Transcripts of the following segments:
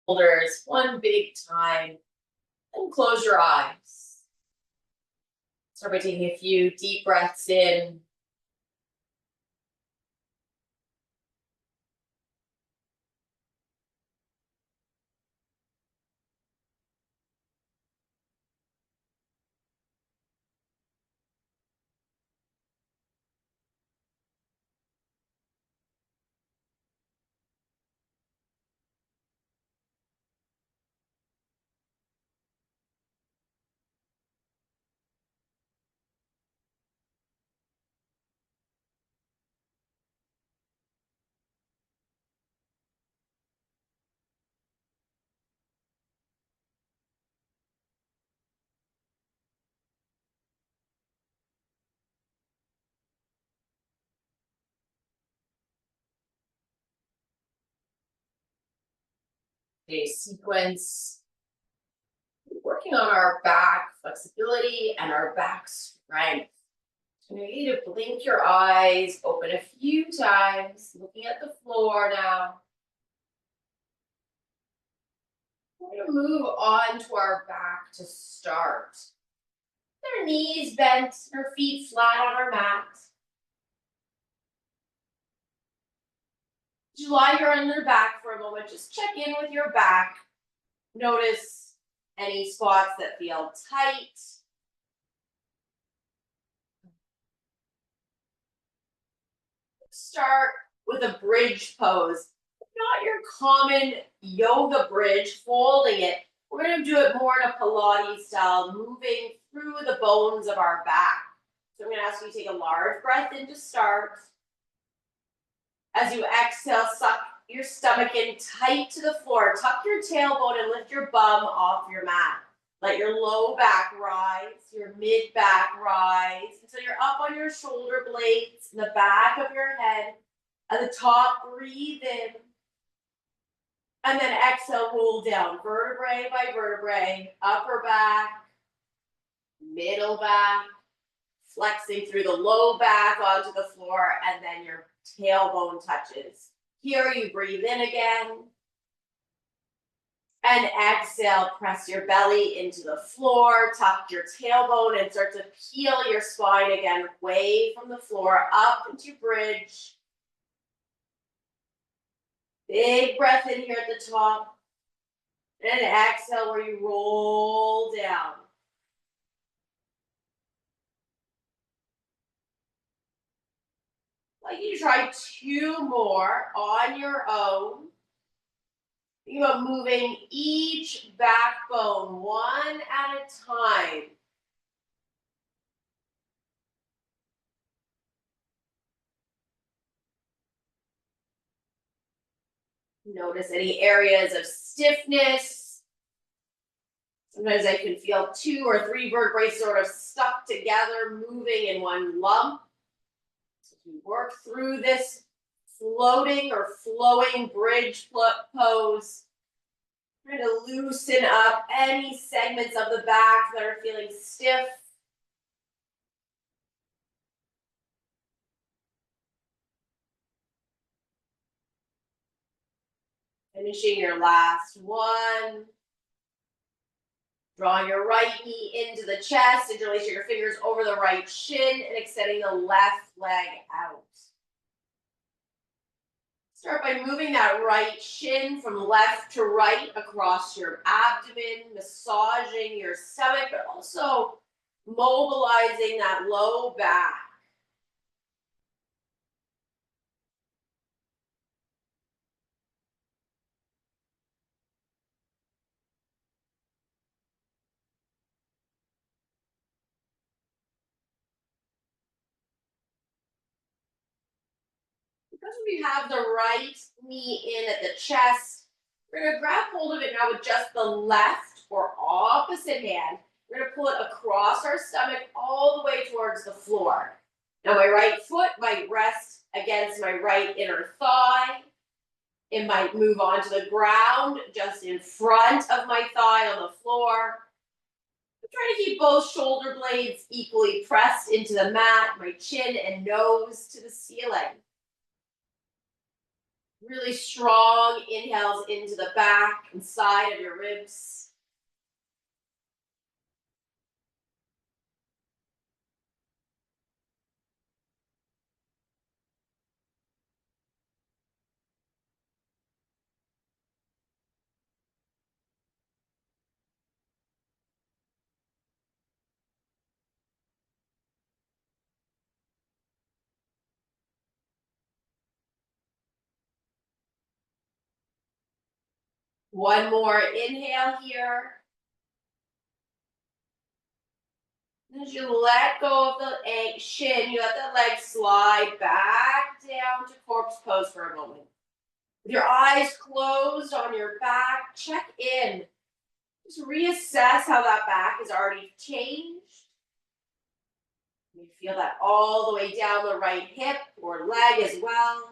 Shoulders one big time, and close your eyes. Start by taking a few deep breaths in. Today's sequence, working on our back flexibility and our back strength. So I need you to blink your eyes, open a few times, looking at the floor now. We're going to move on to our back to start. Our knees bent, our feet flat on our mat. As you lie here on your back for a moment, just check in with your back. Notice any spots that feel tight. Start with a bridge pose. Not your common yoga bridge, folding it. We're going to do it more in a Pilates style, moving through the bones of our back. So I'm going to ask you to take a large breath in to start. As you exhale, suck your stomach in tight to the floor. Tuck your tailbone and lift your bum off your mat. Let your low back rise, your mid back rise, until you're up on your shoulder blades, in the back of your head. At the top, breathe in. And then exhale, roll down, vertebrae by vertebrae, upper back, middle back, flexing through the low back onto the floor, and then your tailbone touches. Here you breathe in again. And exhale, press your belly into the floor, tuck your tailbone, and start to peel your spine again, away from the floor, up into bridge. Big breath in here at the top. And exhale where you roll down. I'd like you to try 2 more on your own. Think about moving each backbone one at a time. Notice any areas of stiffness. Sometimes I can feel 2 or 3 vertebrae sort of stuck together, moving in one lump. So if you work through this floating or flowing bridge pose, trying to loosen up any segments of the back that are feeling stiff. Finishing your last one. Drawing your right knee into the chest, interlacing your fingers over the right shin and extending the left leg out. Start by moving that right shin from left to right across your abdomen, massaging your stomach, but also mobilizing that low back. Because we have the right knee in at the chest, we're going to grab hold of it now with just the left or opposite hand. We're going to pull it across our stomach all the way towards the floor. Now my right foot might rest against my right inner thigh. It might move onto the ground just in front of my thigh on the floor. I'm trying to keep both shoulder blades equally pressed into the mat, my chin and nose to the ceiling. Really strong inhales into the back and side of your ribs. One more inhale here. As you let go of the shin, you let the leg slide back down to corpse pose for a moment. With your eyes closed on your back, check in. Just reassess how that back has already changed. You feel that all the way down the right hip or leg as well.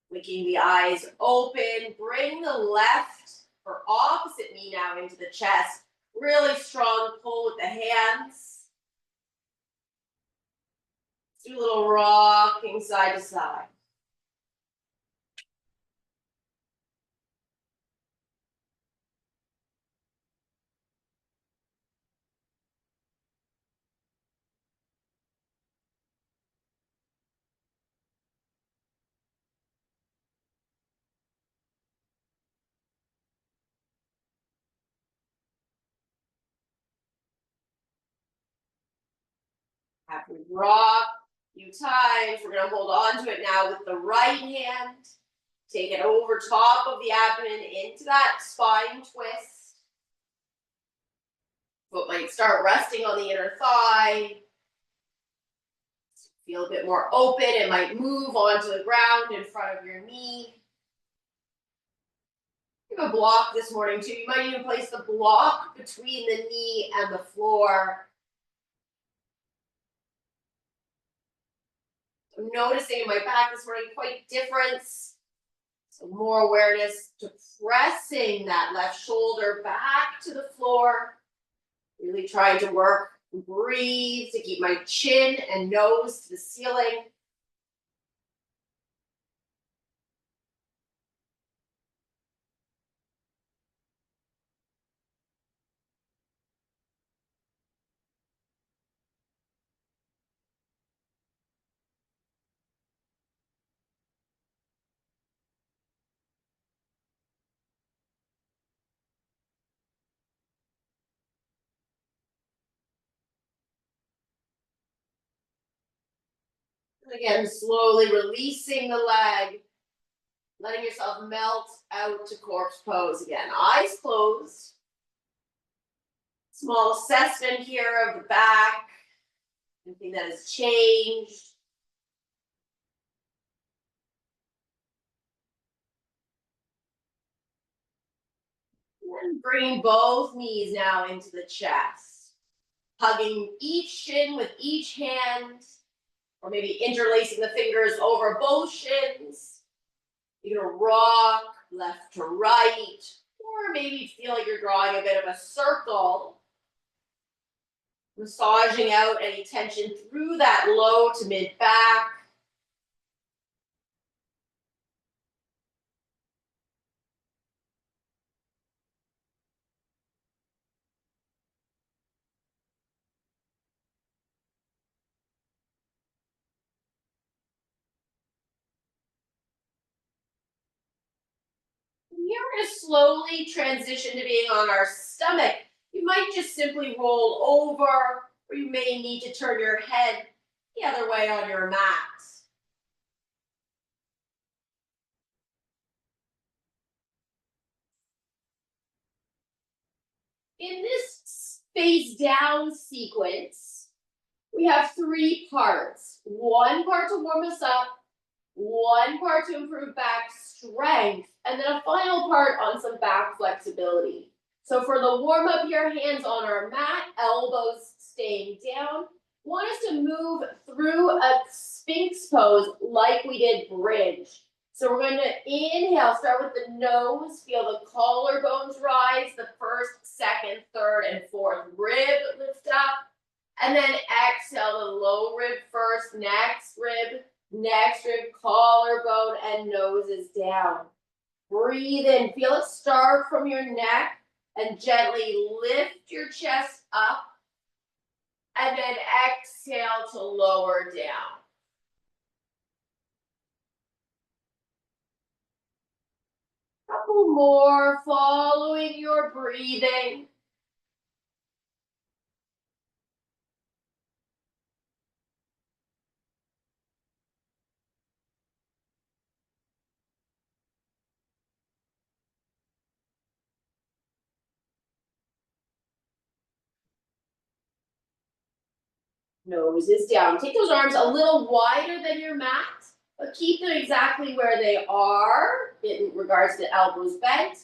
Winking the eyes open, bring the left or opposite knee now into the chest. Really strong pull with the hands. Do a little rocking side to side. After we rock a few times, we're going to hold on to it now with the right hand. Take it over top of the abdomen into that spine twist. Foot might start resting on the inner thigh. Feel a bit more open. It might move onto the ground in front of your knee. You have a block this morning too. You might even place the block between the knee and the floor. I'm noticing in my back this morning quite difference. So more awareness to pressing that left shoulder back to the floor. Really trying to work, breathe to keep my chin and nose to the ceiling. And again, slowly releasing the leg, letting yourself melt out to corpse pose again. Eyes closed. Small assessment here of the back. Anything that has changed. And bringing both knees now into the chest. Hugging each shin with each hand. Or maybe interlacing the fingers over both shins. You're going to rock left to right. Or maybe feel like you're drawing a bit of a circle. Massaging out any tension through that low to mid back. Here we're going to slowly transition to being on our stomach. You might just simply roll over, or you may need to turn your head the other way on your mat. In this face down sequence, we have three parts. One part to warm us up, one part to improve back strength, and then a final part on some back flexibility. So for the warm up here, hands on our mat, elbows staying down. Want us to move through a Sphinx pose like we did bridge. So we're going to inhale, start with the nose, feel the collarbones rise, the first, second, third, and fourth rib lift up. And then exhale the low rib first, next rib, collarbone, and nose is down. Breathe in, feel it start from your neck and gently lift your chest up. And then exhale to lower down. Couple more, following your breathing. Nose is down. Take those arms a little wider than your mat, but keep them exactly where they are in regards to elbows bent.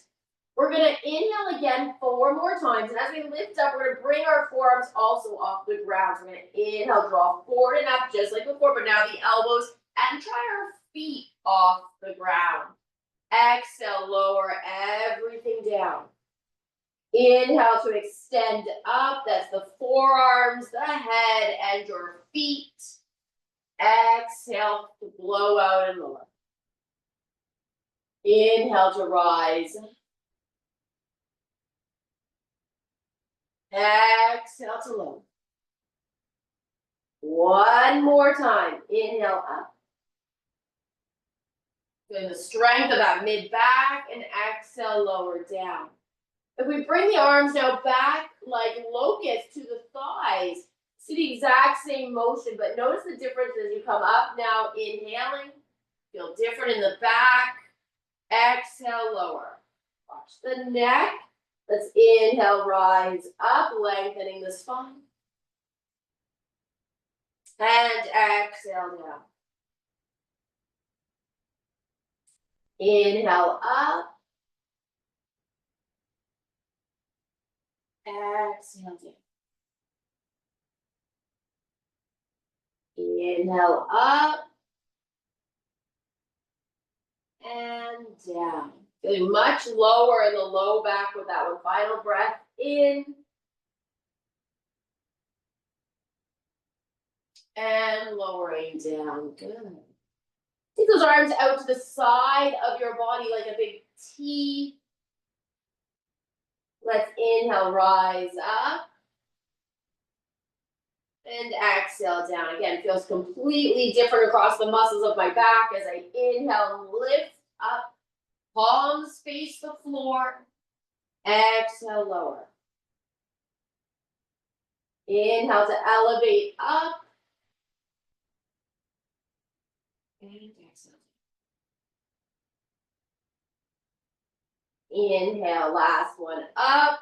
We're going to inhale again 4 more times. And as we lift up, we're going to bring our forearms also off the ground. So we're going to inhale, draw forward and up just like before, but now the elbows, and try our feet off the ground. Exhale, lower everything down. Inhale to extend up. That's the forearms, the head, and your feet. Exhale to blow out and lower. Inhale to rise. Exhale to lower. One more time. Inhale up. Feeling the strength of that mid-back, and exhale, lower down. If we bring the arms now back like locusts to the thighs, see the exact same motion, but notice the difference as you come up now, inhaling. Feel different in the back. Exhale, lower. Watch the neck. Let's inhale, rise up, lengthening the spine. And exhale down. Inhale up. Exhale down. Inhale up. And down. Feeling much lower in the low back with that one. Final breath in. And lowering down. Good. Take those arms out to the side of your body like a big T. Let's inhale, rise up. And exhale down. Again, feels completely different across the muscles of my back as I inhale, lift up. Palms face the floor. Exhale, lower. Inhale to elevate up. And exhale. Inhale, last one up.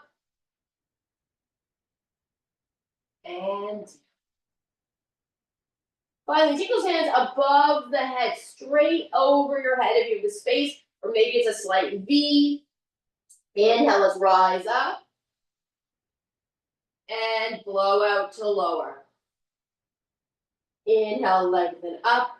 And finally, take those hands above the head, straight over your head if you have the space, or maybe it's a slight V. Inhale, let's rise up. And blow out to lower. Inhale, lengthen up.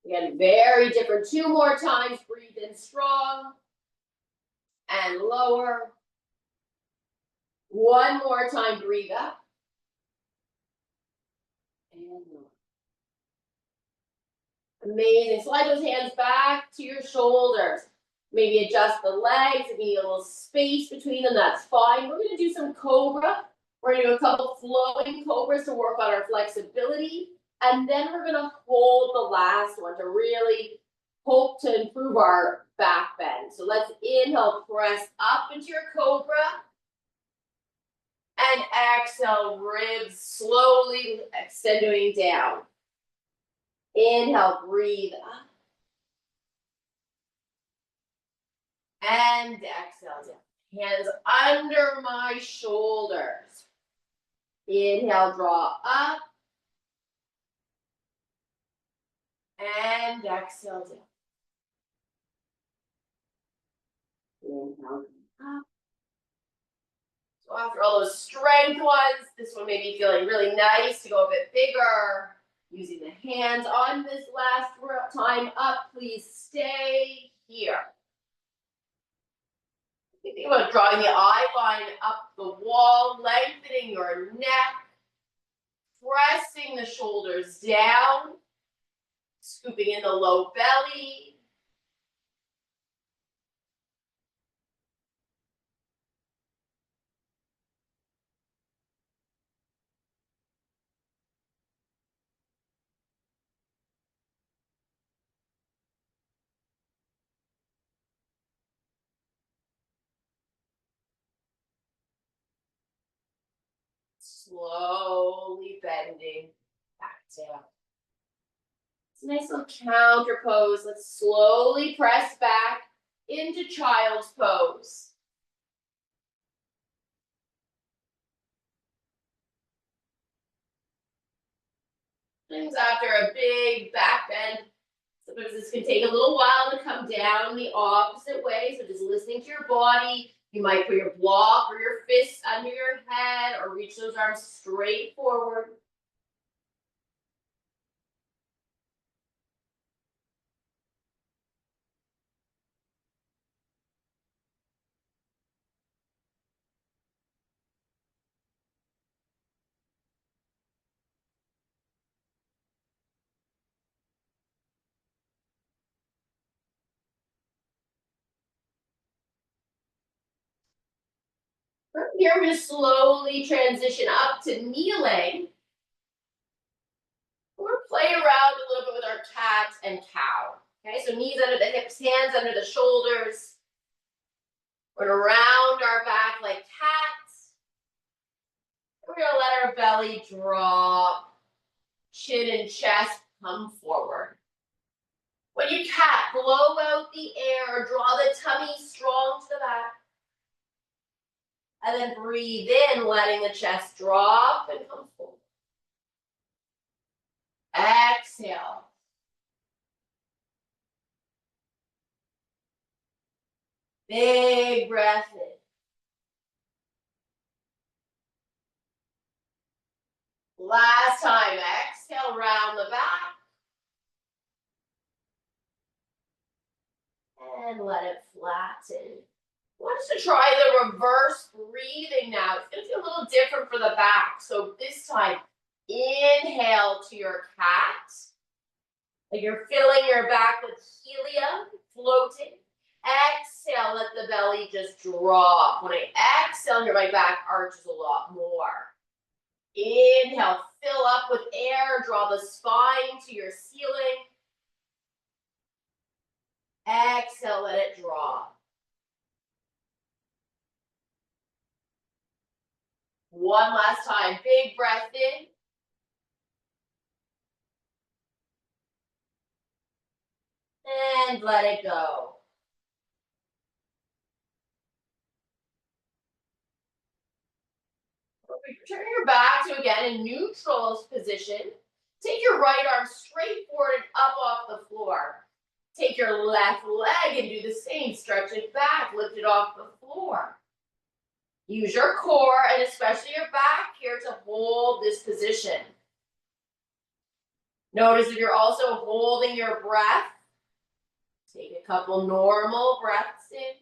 Again, very different. 2 more times. Breathe in strong. And lower. 1 more time. Breathe up. And lower. Amazing. Slide those hands back to your shoulders. Maybe adjust the legs. If you need a little space between them, that's fine. We're going to do some cobra. We're going to do a couple flowing cobras to work on our flexibility. And then we're going to hold the last one to really hope to improve our back bend. So let's inhale, press up into your cobra. And exhale, ribs slowly extending down. Inhale, breathe up. And exhale down. Hands under my shoulders. Inhale, draw up. And exhale down. Inhale up. So after all those strength ones, this one may be feeling really nice to go a bit bigger. Using the hands on this last time up, please stay here. Think about drawing the eye line up the wall, lengthening your neck, pressing the shoulders down, scooping in the low belly. Slowly bending back down. It's a nice little counter pose. Let's slowly press back into child's pose. Things after a big back bend. Sometimes this can take a little while to come down the opposite way. So just listening to your body. You might put your block or your fists under your head or reach those arms straight forward. From here, we're going to slowly transition up to kneeling. We're going to play around a little bit with our cat and cow. Okay, so knees under the hips, hands under the shoulders. We're going to round our back like cats. We're going to let our belly drop. Chin and chest come forward. When you cat, blow out the air, draw the tummy strong to the back. And then breathe in, letting the chest drop and come forward. Exhale. Big breath in. Last time, exhale, round the back. And let it flatten. I want us to try the reverse breathing now. It's going to feel a little different for the back. So this time, inhale to your cat. Like you're filling your back with helium, floating. Exhale, let the belly just drop. When I exhale, my back arches a lot more. Inhale, fill up with air, draw the spine to your ceiling. Exhale, let it drop. One last time, big breath in. And let it go. Turn your back to, again, a neutral position. Take your right arm straight forward and up off the floor. Take your left leg and do the same. Stretch it back, lift it off the floor. Use your core and especially your back here to hold this position. Notice if you're also holding your breath. Take a couple normal breaths in.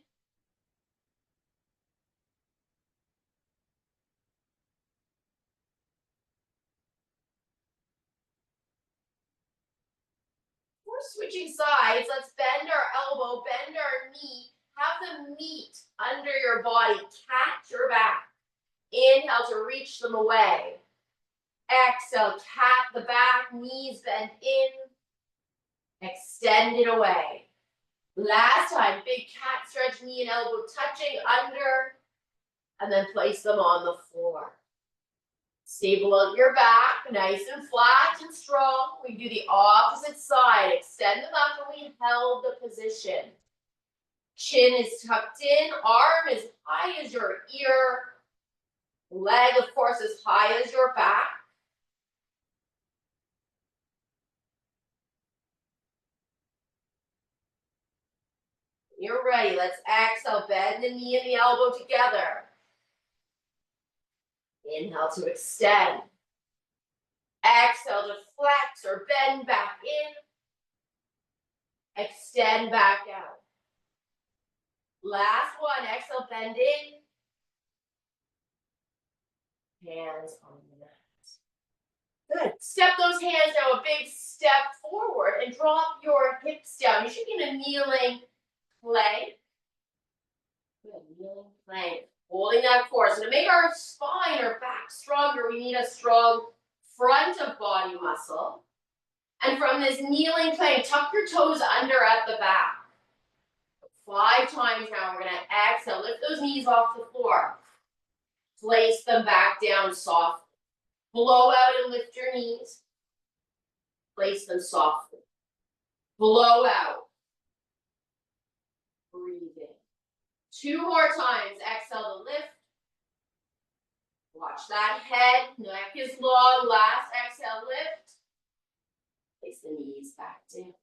We're switching sides. Let's bend our elbow, bend our knee. Have them meet under your body. Catch your back. Inhale to reach them away. Exhale, tap the back, knees bend in. Extend it away. Last time, big cat stretch, knee and elbow touching under. And then place them on the floor. Stable out your back, nice and flat and strong. We do the opposite side. Extend them up and we held the position. Chin is tucked in, arm as high as your ear. Leg, of course, as high as your back. You're ready. Let's exhale, bend the knee and the elbow together. Inhale to extend. Exhale to flex or bend back in. Extend back out. Last one. Exhale, bend in. Hands on the mat. Good. Step those hands now a big step forward and drop your hips down. You should be in a kneeling plank. Good. Kneeling plank. Holding that core. So to make our spine or back stronger, we need a strong front of body muscle. And from this kneeling plank, tuck your toes under at the back. 5 times now. We're going to exhale. Lift those knees off the floor. Place them back down softly. Blow out and lift your knees. Place them softly. Blow out. Breathe in. 2 more times. Exhale to lift. Watch that head. Neck is long. Last exhale, lift. Place the knees back down.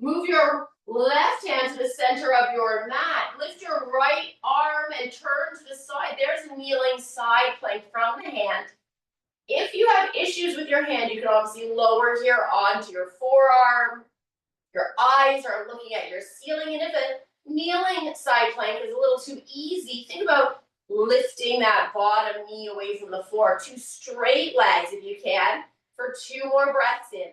Move your left hand to the center of your mat. Lift your right arm and turn to the side. There's a kneeling side plank from the hand. If you have issues with your hand, you can obviously lower here onto your forearm. Your eyes are looking at your ceiling. And if a kneeling side plank is a little too easy, think about lifting that bottom knee away from the floor. 2 straight legs if you can for 2 more breaths in.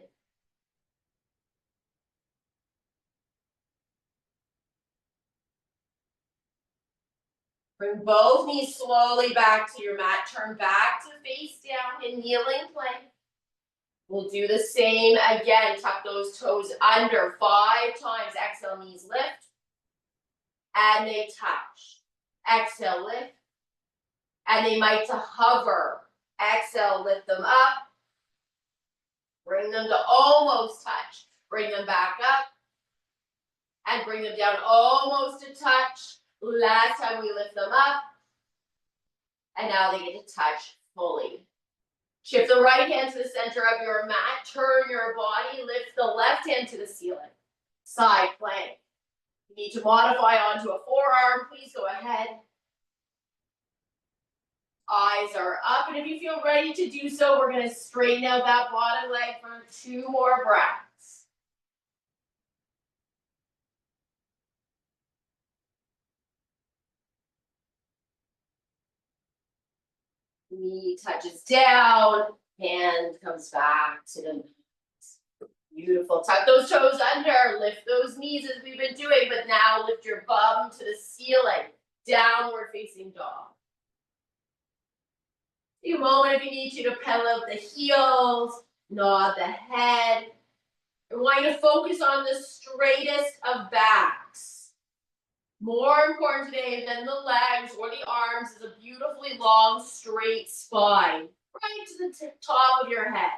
Bring both knees slowly back to your mat. Turn back to face down in kneeling plank. We'll do the same again. Tuck those toes under 5 times. Exhale, knees lift. And they touch. Exhale, lift. And they might to hover. Exhale, lift them up. Bring them to almost touch. Bring them back up. And bring them down almost to touch. Last time we lift them up. And now they get to touch fully. Shift the right hand to the center of your mat. Turn your body. Lift the left hand to the ceiling. Side plank. You need to modify onto a forearm. Please go ahead. Eyes are up. And if you feel ready to do so, we're going to straighten out that bottom leg for 2 more breaths. Knee touches down, hand comes back to the mat. Beautiful. Tuck those toes under, lift those knees as we've been doing, but now lift your bum to the ceiling. Downward facing dog. Take a moment if you need to pedal out the heels, nod the head. I want you to focus on the straightest of backs. More important today than the legs or the arms is a beautifully long, straight spine, right to the top of your head.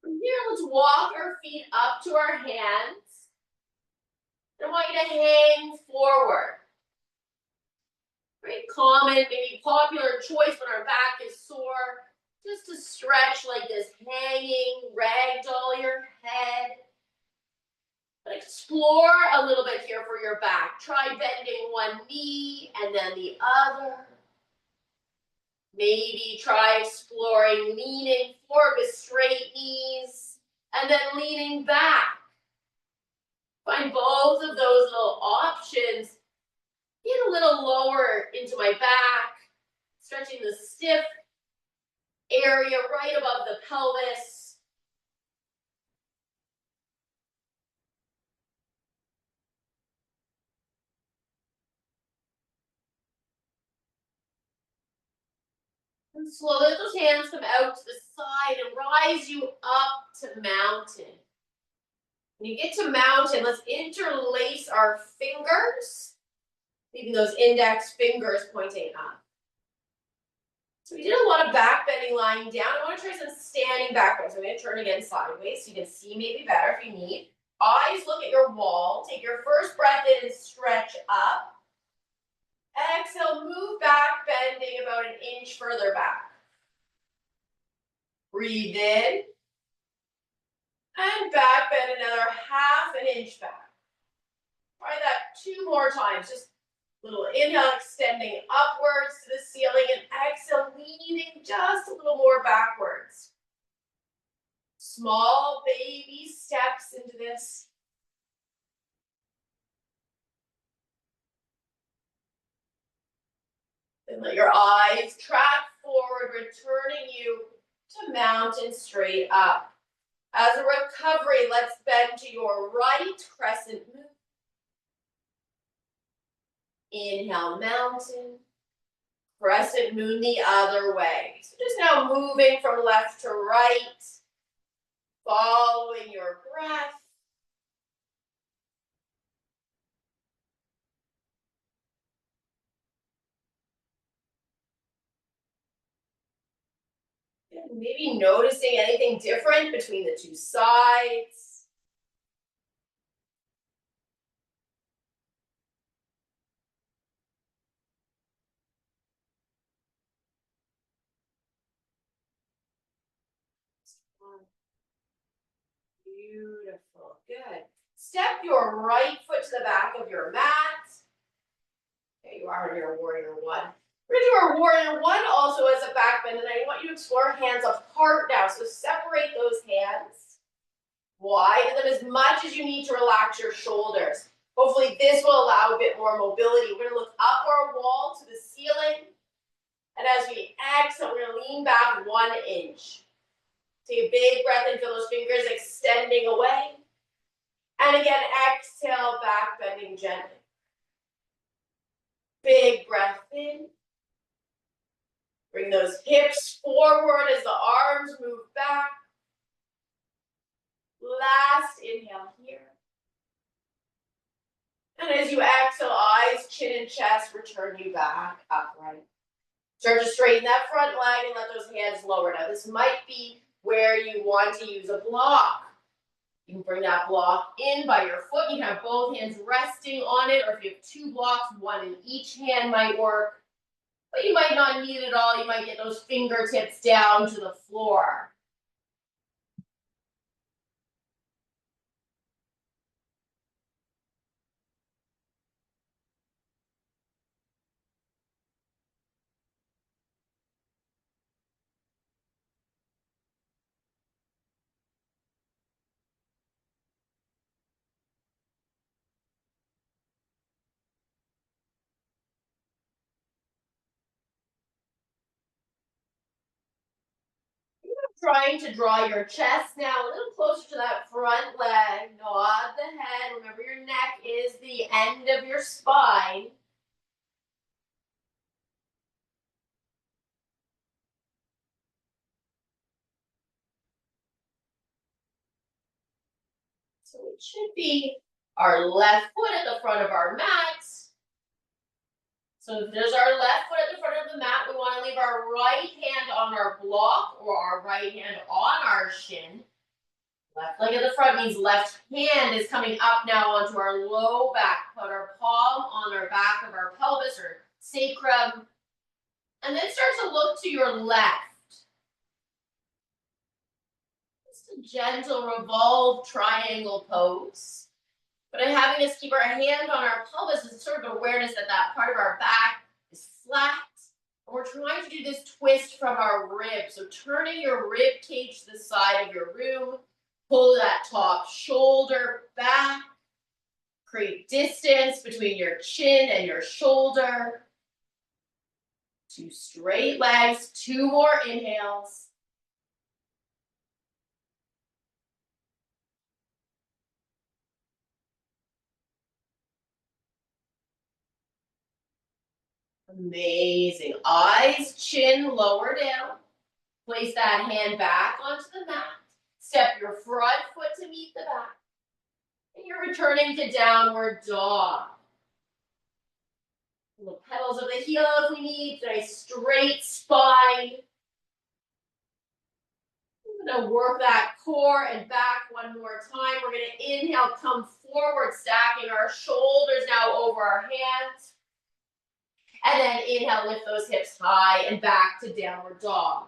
From here, let's walk our feet up to our hands. I want you to hang forward. Very common, maybe popular choice when our back is sore. Just to stretch like this, hanging, ragdoll your head. But explore a little bit here for your back. Try bending one knee and then the other. Maybe try exploring leaning forward with straight knees and then leaning back. Find both of those little options. Get a little lower into my back, stretching the stiff area right above the pelvis. And slowly let those hands come out to the side and rise you up to mountain. When you get to mountain, let's interlace our fingers, leaving those index fingers pointing up. So we did a lot of back bending lying down. I want to try some standing backwards. I'm going to turn again sideways so you can see maybe better if you need. Eyes look at your wall. Take your first breath in and stretch up. Exhale, move back, bending about an inch further back. Breathe in. And back bend another half an inch back. Try that 2 more times. Just Little inhale, extending upwards to the ceiling, and exhale, leaning just a little more backwards. Small baby steps into this. And let your eyes track forward, returning you to mountain straight up. As a recovery, let's bend to your right, crescent moon. Inhale, mountain. Crescent moon the other way. So just now moving from left to right, following your breath. Maybe noticing anything different between the two sides. Beautiful, good. Step your right foot to the back of your mat. There you are in your warrior one. We're gonna do our warrior one also as a back bend, and I want you to explore hands apart now. So separate those hands. Widen them as much as you need to relax your shoulders. Hopefully this will allow a bit more mobility. We're gonna look up our wall to the ceiling. And as we exhale, we're gonna lean back 1 inch. Take a big breath in, feel those fingers extending away. And again, exhale, back bending gently. Big breath in. Bring those hips forward as the arms move back. Last inhale here. And as you exhale, eyes, chin, and chest return you back upright. Start to straighten that front leg and let those hands lower. Now, this might be where you want to use a block. You can bring that block in by your foot. You can have both hands resting on it, or if you have 2 blocks, 1 in each hand might work. But you might not need it all. You might get those fingertips down to the floor. Trying to draw your chest now a little closer to that front leg. Nod the head. Remember, your neck is the end of your spine. So it should be our left foot at the front of our mat. So if there's our left foot at the front of the mat, we want to leave our right hand on our block or our right hand on our shin. Left leg at the front means left hand is coming up now onto our low back. Put our palm on our back of our pelvis or sacrum. And then start to look to your left. Just a gentle revolve triangle pose. But I'm having us keep our hand on our pelvis is sort of awareness that that part of our back is flat. And we're trying to do this twist from our ribs. So turning your rib cage to the side of your room. Pull that top shoulder back. Create distance between your chin and your shoulder. 2 straight legs, 2 more inhales. Amazing. Eyes, chin, lower down. Place that hand back onto the mat. Step your front foot to meet the back. And you're returning to downward dog. Little pedals of the heel if we need. Nice straight spine. We're going to work that core and back one more time. We're going to inhale, come forward, stacking our shoulders now over our hands. And then inhale, lift those hips high and back to downward dog.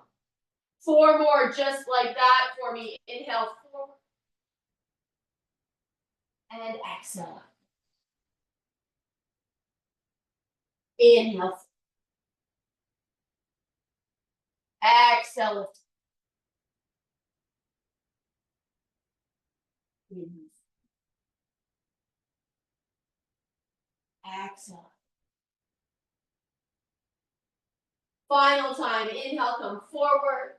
4 more just like that for me. Inhale forward. And exhale. Inhale. Exhale, lift. Inhale. Exhale. Final time. Inhale, come forward.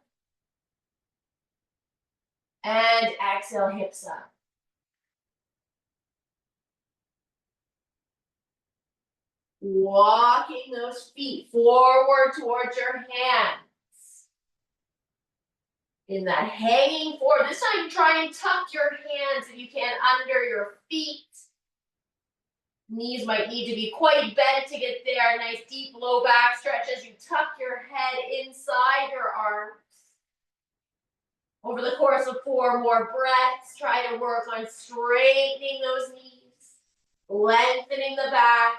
And exhale, hips up. Walking those feet forward towards your hands. In that hanging forward. This time, try and tuck your hands if you can under your feet. Knees might need to be quite bent to get there. Nice deep low back stretch as you tuck your head inside your arms. Over the course of 4 more breaths, try to work on straightening those knees, lengthening the back.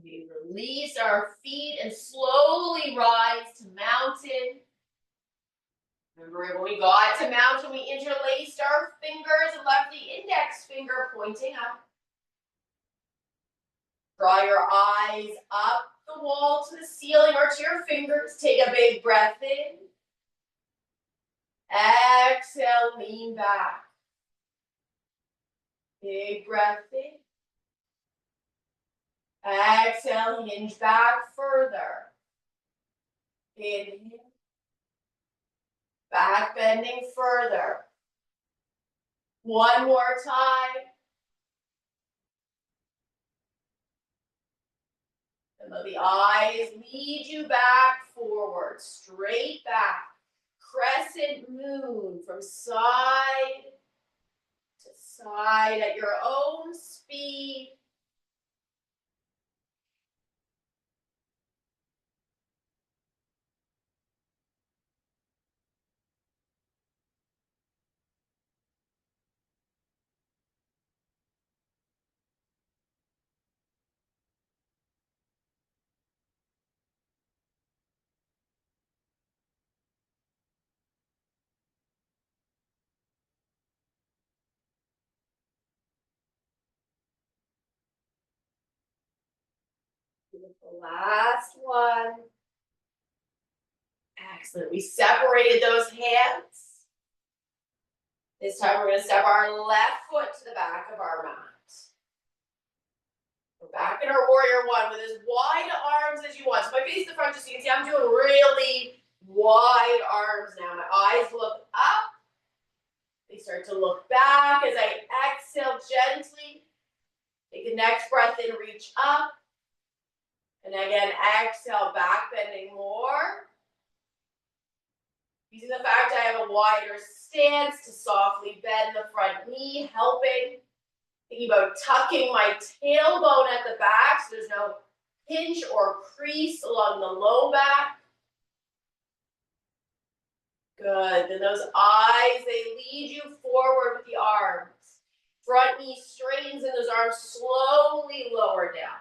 We release our feet and slowly rise to mountain. Remember when we got to mountain, we interlaced our fingers and left the index finger pointing up. Draw your eyes up the wall to the ceiling or to your fingers. Take a big breath in. Exhale, lean back. Big breath in. Exhale, hinge back further. Inhale. Back bending further. One more time. And let the eyes lead you back forward, straight back. Crescent moon from side to side at your own speed. The last one. Excellent. We separated those hands. This time we're going to step our left foot to the back of our mat. We're back in our warrior one with as wide arms as you want. So if I face the front, just so you can see, I'm doing really wide arms now. My eyes look up. They start to look back as I exhale gently. Take the next breath in, reach up. And again, exhale, back bending more. Using the fact I have a wider stance to softly bend the front knee, helping. Thinking about tucking my tailbone at the back so there's no pinch or crease along the low back. Good. Then those eyes, they lead you forward with the arms. Front knee straightens and those arms slowly lower down.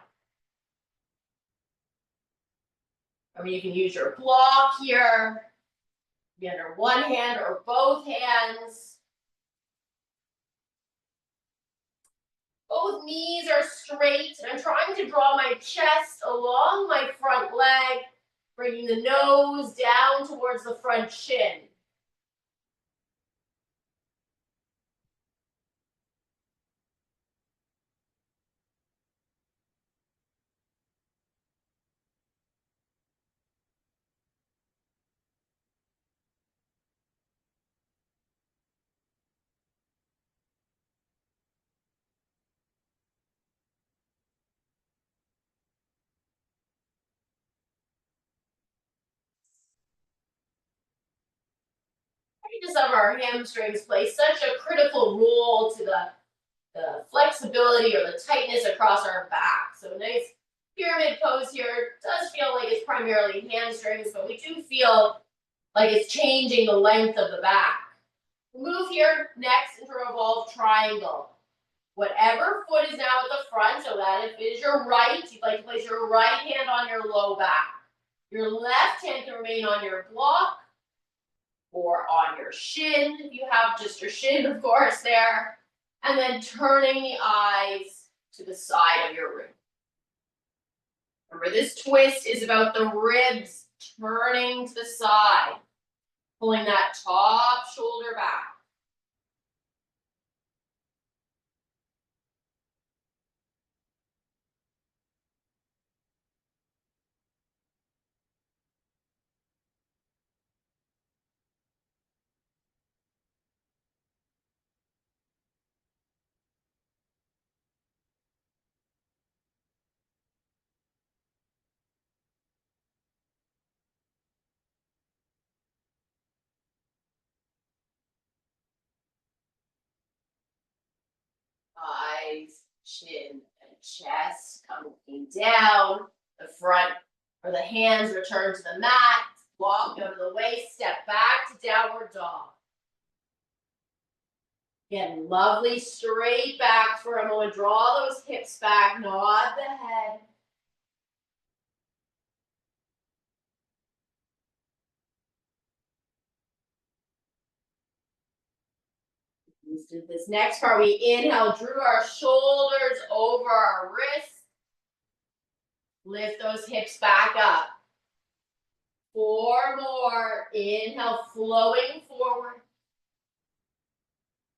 Or you can use your block here. Be under one hand or both hands. Both knees are straight, and I'm trying to draw my chest along my front leg, bringing the nose down towards the front shin. Tightness of our hamstrings plays such a critical role to the flexibility or the tightness across our back. So a nice pyramid pose here does feel like it's primarily hamstrings, but we do feel like it's changing the length of the back. Move here next into a revolved triangle. Whatever foot is now at the front, so that if it is your right, you'd like to place your right hand on your low back. Your left hand can remain on your block or on your shin, if you have just your shin, of course, there. And then turning the eyes to the side of your room. Remember, this twist is about the ribs turning to the side, pulling that top shoulder back. Eyes, chin, and chest coming down. The front or the hands return to the mat. Walk out of the way, step back to downward dog. Again, lovely straight back for a moment. Draw those hips back, nod the head. Let's do this next part. We inhale, drew our shoulders over our wrists. Lift those hips back up. 4 more. Inhale, flowing forward.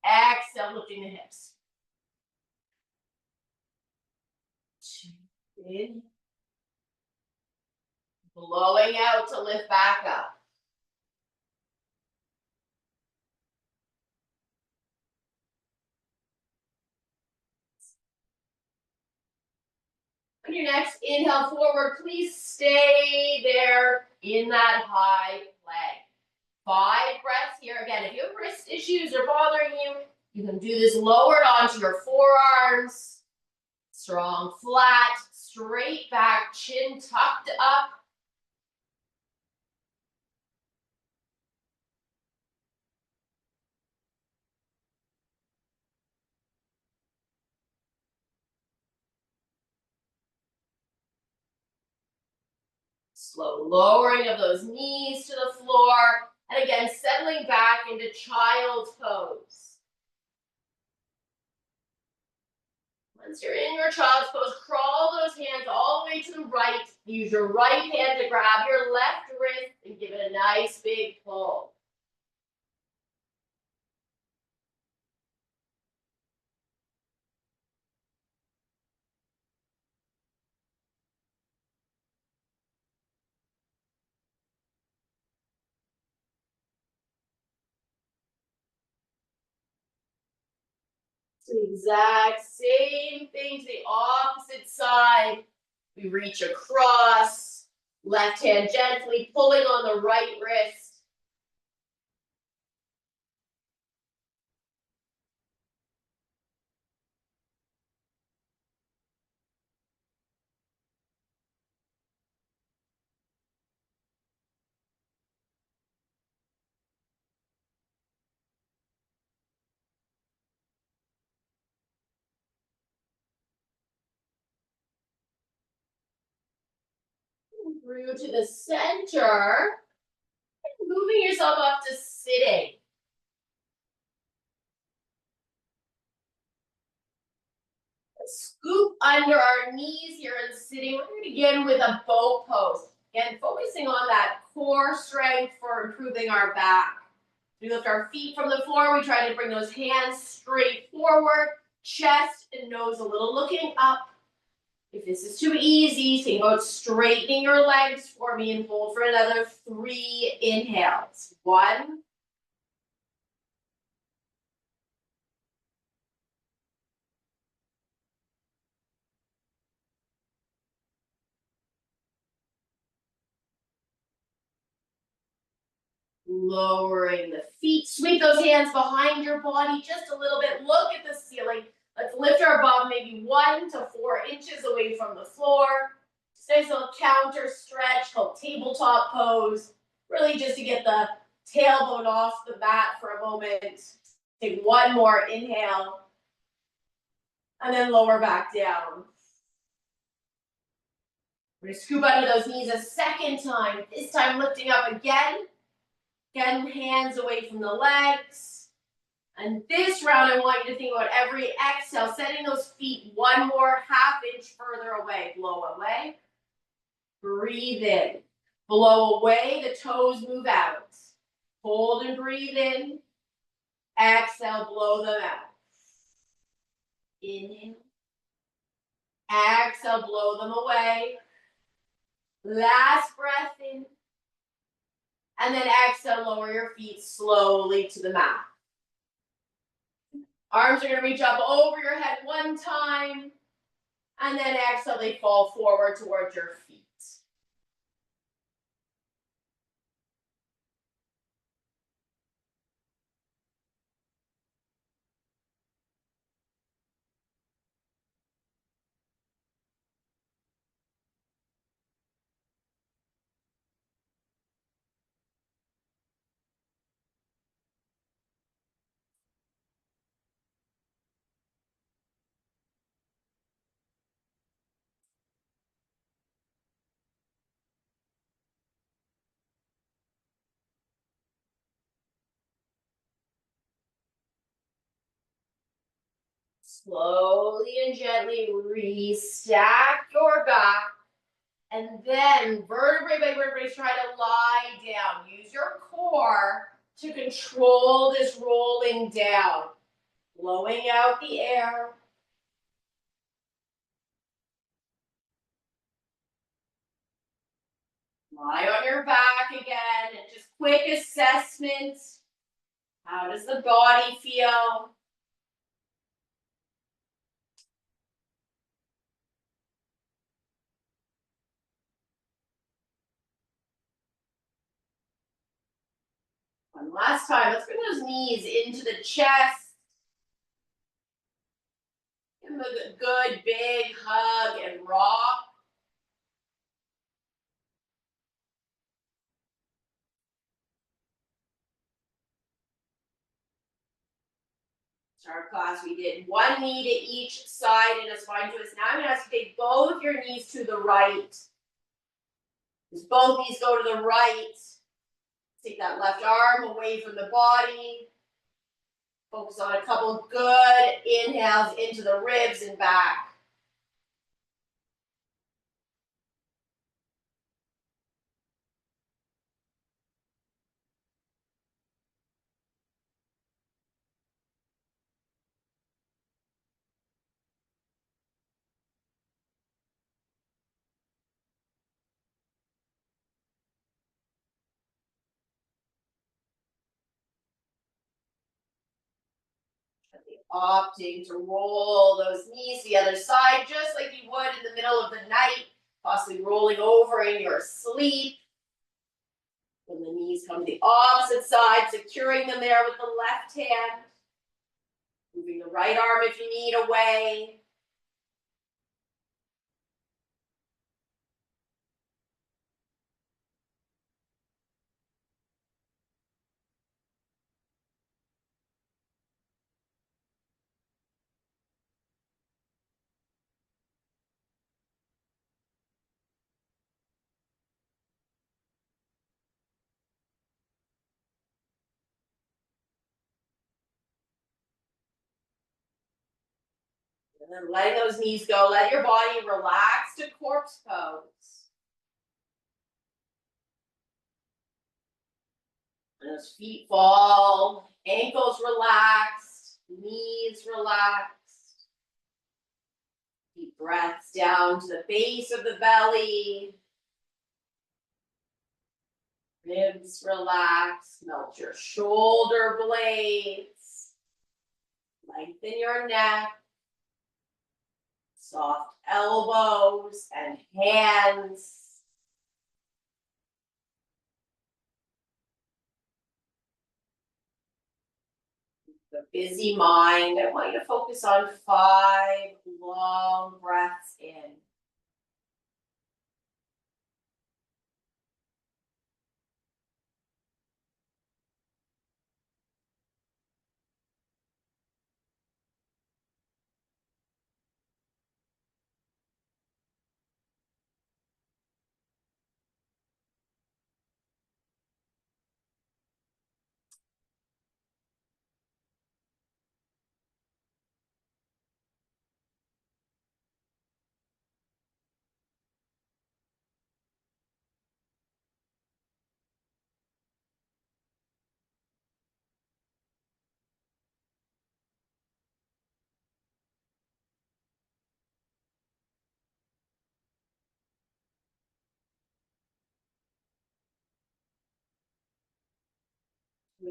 Exhale, lifting the hips. 2. In. Blowing out to lift back up. On your next inhale forward, please stay there in that high plank. 5 breaths here. Again, if you have wrist issues are bothering you, you can do this lowered onto your forearms. Strong, flat, straight back, chin tucked up. Slow lowering of those knees to the floor. And again, settling back into child's pose. Once you're in your child's pose, crawl those hands all the way to the right. Use your right hand to grab your left wrist and give it a nice big pull. So the exact same thing to the opposite side. We reach across, left hand gently pulling on the right wrist. Through to the center, moving yourself up to sitting. Scoop under our knees here and sitting. We're going to begin with a boat pose. Again, focusing on that core strength for improving our back. We lift our feet from the floor. We try to bring those hands straight forward, chest and nose a little looking up. If this is too easy, think about straightening your legs for me and hold for another 3 inhales. 1. Lowering the feet. Sweep those hands behind your body just a little bit. Look at the ceiling. Let's lift our bum maybe 1 to 4 inches away from the floor. Just nice little counter stretch called tabletop pose. really just to get the tailbone off the mat for a moment. Take one more inhale. And then lower back down. We're going to scoop under those knees a second time. This time lifting up again. Again, hands away from the legs. And this round, I want you to think about every exhale, setting those feet one more half inch further away. Blow away. Breathe in. Blow away. The toes move out. Hold and breathe in. Exhale, blow them out. Inhale. Exhale, blow them away. Last breath in. And then exhale, lower your feet slowly to the mat. Arms are going to reach up over your head one time. And then exhale, they fall forward towards your feet. Slowly and gently restack your back. And then vertebrae by vertebrae, try to lie down. Use your core to control this rolling down. Blowing out the air. Lie on your back again. And just quick assessment. How does the body feel? One last time. Let's bring those knees into the chest. Give them a good big hug and rock. In our class, we did one knee to each side in a spine twist. Now I'm going to ask you to take both your knees to the right. As both knees go to the right, take that left arm away from the body. Focus on a couple good inhales into the ribs and back. Opting to roll those knees to the other side, just like you would in the middle of the night, possibly rolling over in your sleep. When the knees come to the opposite side, securing them there with the left hand. Moving the right arm if you need away. And then letting those knees go. Let your body relax to corpse pose. And those feet fall, ankles relaxed, knees relaxed. Deep breaths down to the base of the belly. Ribs relax, melt your shoulder blades. Lengthen your neck. Soft elbows and hands. The busy mind, I want you to focus on 5 long breaths in.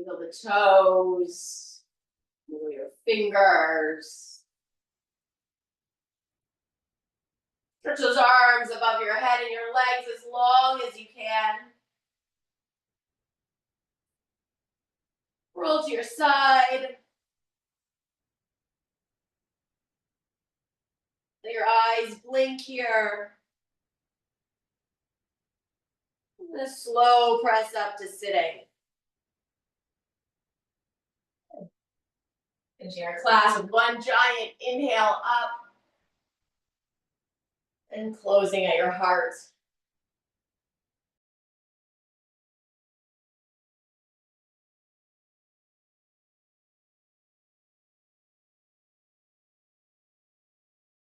Wiggle the toes. Wiggle your fingers. Stretch those arms above your head and your legs as long as you can. Roll to your side. Let your eyes blink here. And a slow press up to sitting. Finishing our class with one giant inhale up. And closing at your heart.